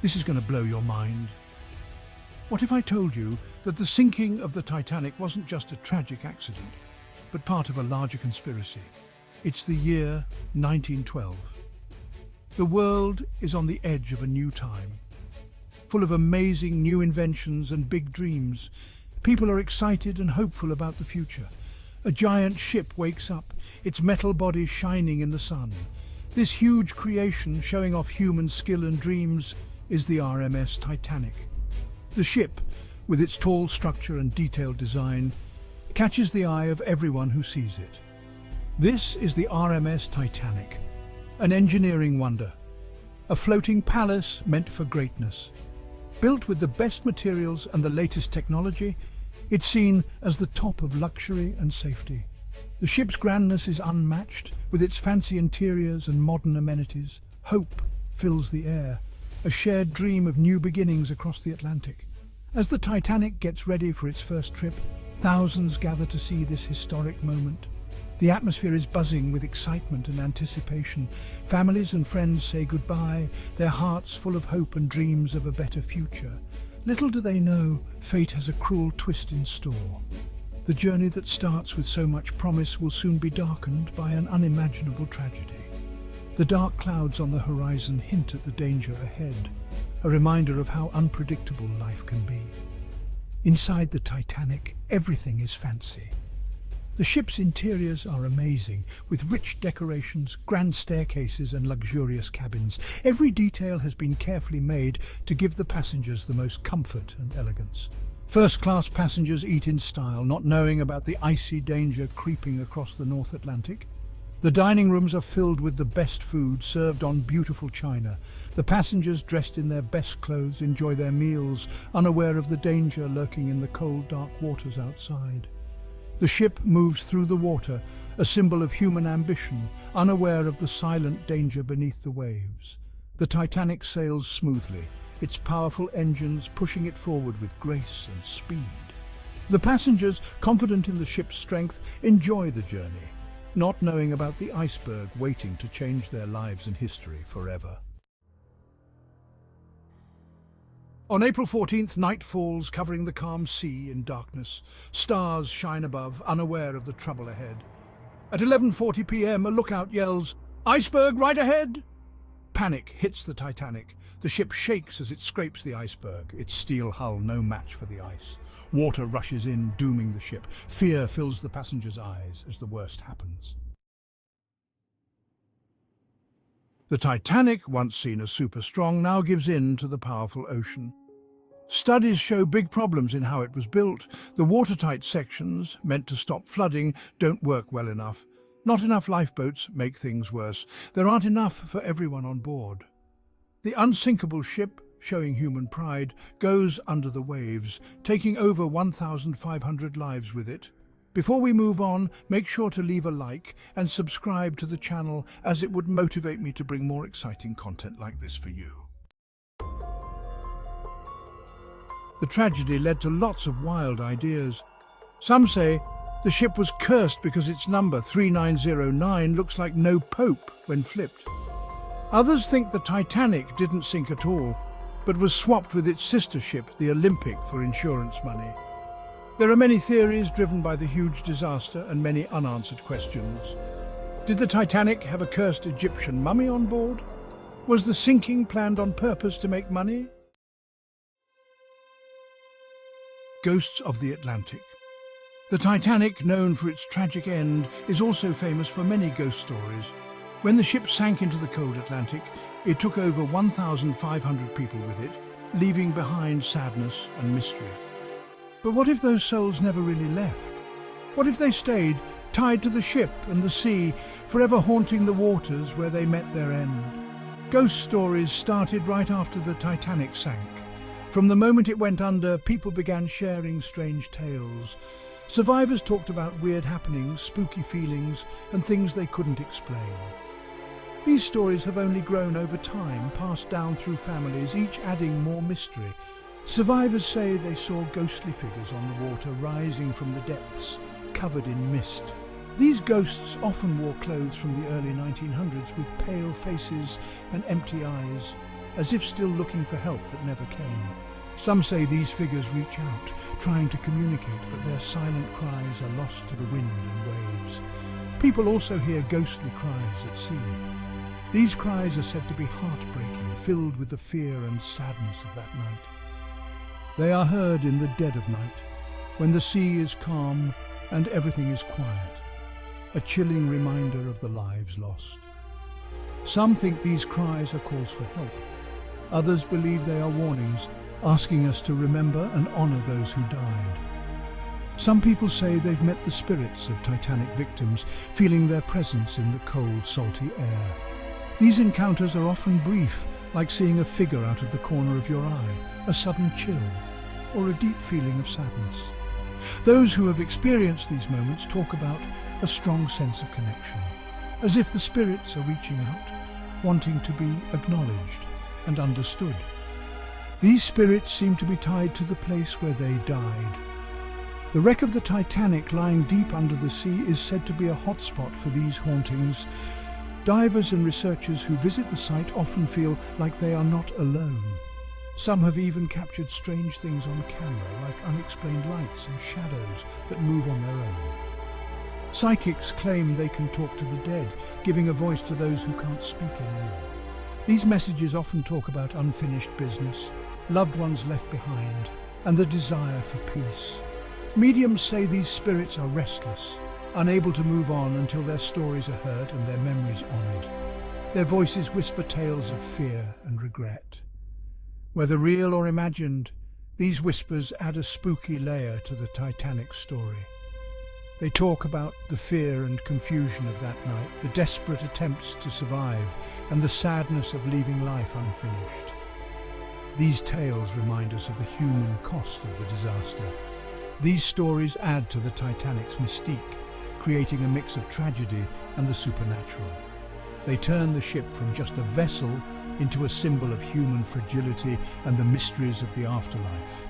This is going to blow your mind. What if I told you that the sinking of the Titanic wasn't just a tragic accident, but part of a larger conspiracy? It's the year 1912. The world is on the edge of a new time, full of amazing new inventions and big dreams. People are excited and hopeful about the future. A giant ship wakes up, its metal body shining in the sun. This huge creation showing off human skill and dreams is the RMS Titanic. The ship, with its tall structure and detailed design, catches the eye of everyone who sees it. This is the RMS Titanic, an engineering wonder, a floating palace meant for greatness. Built with the best materials and the latest technology, it's seen as the top of luxury and safety. The ship's grandness is unmatched, with its fancy interiors and modern amenities. Hope fills the air, a shared dream of new beginnings across the Atlantic. As the Titanic gets ready for its first trip, thousands gather to see this historic moment. The atmosphere is buzzing with excitement and anticipation. Families and friends say goodbye, their hearts full of hope and dreams of a better future. Little do they know, fate has a cruel twist in store. The journey that starts with so much promise will soon be darkened by an unimaginable tragedy. The dark clouds on the horizon hint at the danger ahead, a reminder of how unpredictable life can be. Inside the Titanic, everything is fancy. The ship's interiors are amazing, with rich decorations, grand staircases and luxurious cabins. Every detail has been carefully made to give the passengers the most comfort and elegance. First-class passengers eat in style, not knowing about the icy danger creeping across the North Atlantic. The dining rooms are filled with the best food served on beautiful china. The passengers, dressed in their best clothes, enjoy their meals, unaware of the danger lurking in the cold, dark waters outside. The ship moves through the water, a symbol of human ambition, unaware of the silent danger beneath the waves. The Titanic sails smoothly, its powerful engines pushing it forward with grace and speed. The passengers, confident in the ship's strength, enjoy the journey, not knowing about the iceberg waiting to change their lives and history forever. On April 14th, night falls, covering the calm sea in darkness. Stars shine above, unaware of the trouble ahead. At 11:40 p.m, a lookout yells, "Iceberg right ahead!" Panic hits the Titanic. The ship shakes as it scrapes the iceberg, its steel hull no match for the ice. Water rushes in, dooming the ship. Fear fills the passengers' eyes as the worst happens. The Titanic, once seen as super strong, now gives in to the powerful ocean. Studies show big problems in how it was built. The watertight sections, meant to stop flooding, don't work well enough. Not enough lifeboats make things worse. There aren't enough for everyone on board. The unsinkable ship, showing human pride, goes under the waves, taking over 1,500 lives with it. Before we move on, make sure to leave a like and subscribe to the channel, as it would motivate me to bring more exciting content like this for you. The tragedy led to lots of wild ideas. Some say the ship was cursed because its number 3909 looks like no pope when flipped. Others think the Titanic didn't sink at all, but was swapped with its sister ship, the Olympic, for insurance money. There are many theories driven by the huge disaster and many unanswered questions. Did the Titanic have a cursed Egyptian mummy on board? Was the sinking planned on purpose to make money? Ghosts of the Atlantic. The Titanic, known for its tragic end, is also famous for many ghost stories. When the ship sank into the cold Atlantic, it took over 1,500 people with it, leaving behind sadness and mystery. But what if those souls never really left? What if they stayed, tied to the ship and the sea, forever haunting the waters where they met their end? Ghost stories started right after the Titanic sank. From the moment it went under, people began sharing strange tales. Survivors talked about weird happenings, spooky feelings, and things they couldn't explain. These stories have only grown over time, passed down through families, each adding more mystery. Survivors say they saw ghostly figures on the water rising from the depths, covered in mist. These ghosts often wore clothes from the early 1900s with pale faces and empty eyes, as if still looking for help that never came. Some say these figures reach out, trying to communicate, but their silent cries are lost to the wind and waves. People also hear ghostly cries at sea. These cries are said to be heartbreaking, filled with the fear and sadness of that night. They are heard in the dead of night, when the sea is calm and everything is quiet, a chilling reminder of the lives lost. Some think these cries are calls for help. Others believe they are warnings, asking us to remember and honor those who died. Some people say they've met the spirits of Titanic victims, feeling their presence in the cold, salty air. These encounters are often brief, like seeing a figure out of the corner of your eye, a sudden chill, or a deep feeling of sadness. Those who have experienced these moments talk about a strong sense of connection, as if the spirits are reaching out, wanting to be acknowledged and understood. These spirits seem to be tied to the place where they died. The wreck of the Titanic, lying deep under the sea, is said to be a hotspot for these hauntings. Divers and researchers who visit the site often feel like they are not alone. Some have even captured strange things on camera, like unexplained lights and shadows that move on their own. Psychics claim they can talk to the dead, giving a voice to those who can't speak anymore. These messages often talk about unfinished business, loved ones left behind, and the desire for peace. Mediums say these spirits are restless, unable to move on until their stories are heard and their memories honored. Their voices whisper tales of fear and regret. Whether real or imagined, these whispers add a spooky layer to the Titanic story. They talk about the fear and confusion of that night, the desperate attempts to survive, and the sadness of leaving life unfinished. These tales remind us of the human cost of the disaster. These stories add to the Titanic's mystique, creating a mix of tragedy and the supernatural. They turn the ship from just a vessel into a symbol of human fragility and the mysteries of the afterlife.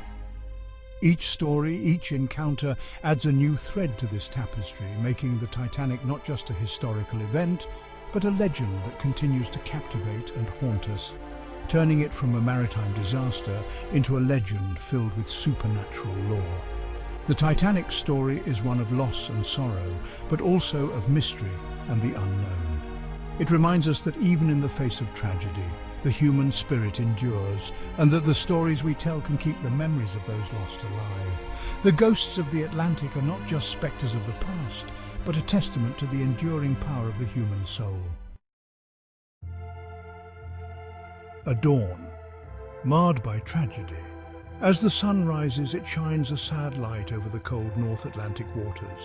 Each story, each encounter adds a new thread to this tapestry, making the Titanic not just a historical event, but a legend that continues to captivate and haunt us, turning it from a maritime disaster into a legend filled with supernatural lore. The Titanic's story is one of loss and sorrow, but also of mystery and the unknown. It reminds us that even in the face of tragedy, the human spirit endures, and that the stories we tell can keep the memories of those lost alive. The ghosts of the Atlantic are not just spectres of the past, but a testament to the enduring power of the human soul. A dawn, marred by tragedy. As the sun rises, it shines a sad light over the cold North Atlantic waters.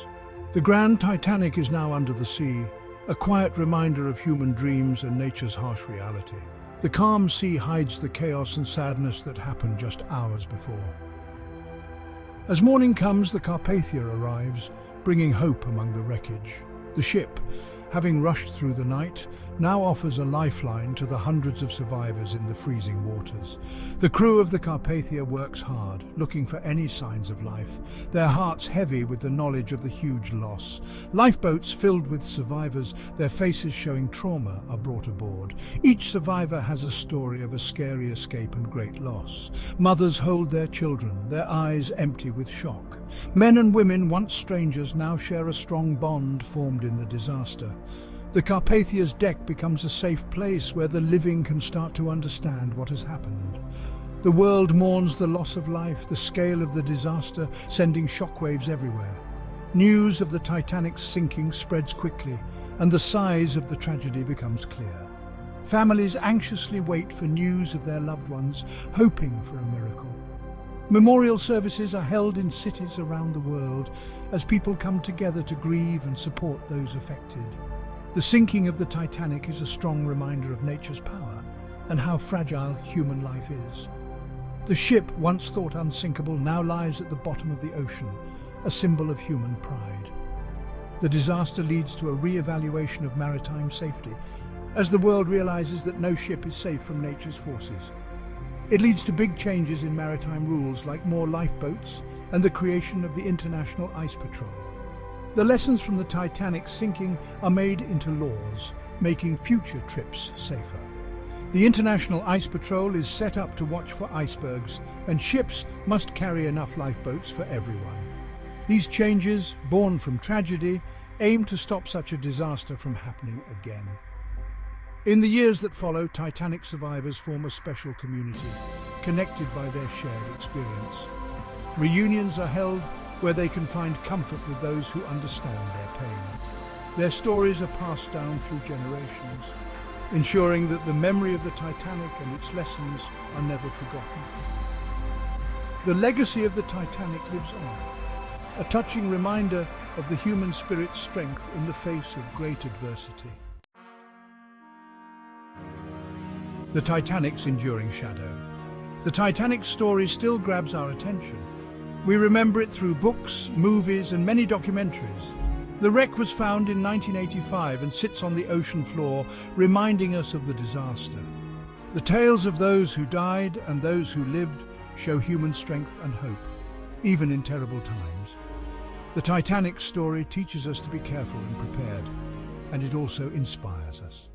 The grand Titanic is now under the sea, a quiet reminder of human dreams and nature's harsh reality. The calm sea hides the chaos and sadness that happened just hours before. As morning comes, the Carpathia arrives, bringing hope among the wreckage. The ship, having rushed through the night, now offers a lifeline to the hundreds of survivors in the freezing waters. The crew of the Carpathia works hard, looking for any signs of life, their hearts heavy with the knowledge of the huge loss. Lifeboats filled with survivors, their faces showing trauma, are brought aboard. Each survivor has a story of a scary escape and great loss. Mothers hold their children, their eyes empty with shock. Men and women, once strangers, now share a strong bond formed in the disaster. The Carpathia's deck becomes a safe place where the living can start to understand what has happened. The world mourns the loss of life, the scale of the disaster, sending shockwaves everywhere. News of the Titanic's sinking spreads quickly, and the size of the tragedy becomes clear. Families anxiously wait for news of their loved ones, hoping for a miracle. Memorial services are held in cities around the world as people come together to grieve and support those affected. The sinking of the Titanic is a strong reminder of nature's power and how fragile human life is. The ship, once thought unsinkable, now lies at the bottom of the ocean, a symbol of human pride. The disaster leads to a re-evaluation of maritime safety, as the world realizes that no ship is safe from nature's forces. It leads to big changes in maritime rules, like more lifeboats and the creation of the International Ice Patrol. The lessons from the Titanic's sinking are made into laws, making future trips safer. The International Ice Patrol is set up to watch for icebergs, and ships must carry enough lifeboats for everyone. These changes, born from tragedy, aim to stop such a disaster from happening again. In the years that follow, Titanic survivors form a special community, connected by their shared experience. Reunions are held where they can find comfort with those who understand their pain. Their stories are passed down through generations, ensuring that the memory of the Titanic and its lessons are never forgotten. The legacy of the Titanic lives on, a touching reminder of the human spirit's strength in the face of great adversity. The Titanic's enduring shadow. The Titanic's story still grabs our attention. We remember it through books, movies, and many documentaries. The wreck was found in 1985 and sits on the ocean floor, reminding us of the disaster. The tales of those who died and those who lived show human strength and hope, even in terrible times. The Titanic story teaches us to be careful and prepared, and it also inspires us.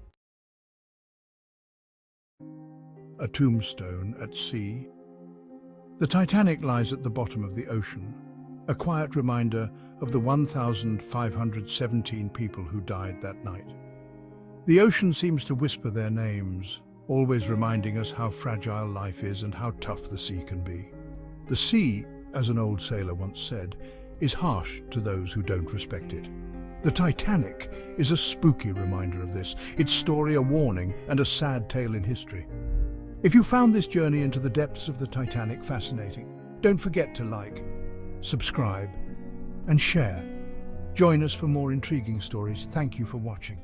A tombstone at sea. The Titanic lies at the bottom of the ocean, a quiet reminder of the 1,517 people who died that night. The ocean seems to whisper their names, always reminding us how fragile life is and how tough the sea can be. The sea, as an old sailor once said, is harsh to those who don't respect it. The Titanic is a spooky reminder of this, its story a warning and a sad tale in history. If you found this journey into the depths of the Titanic fascinating, don't forget to like, subscribe, and share. Join us for more intriguing stories. Thank you for watching.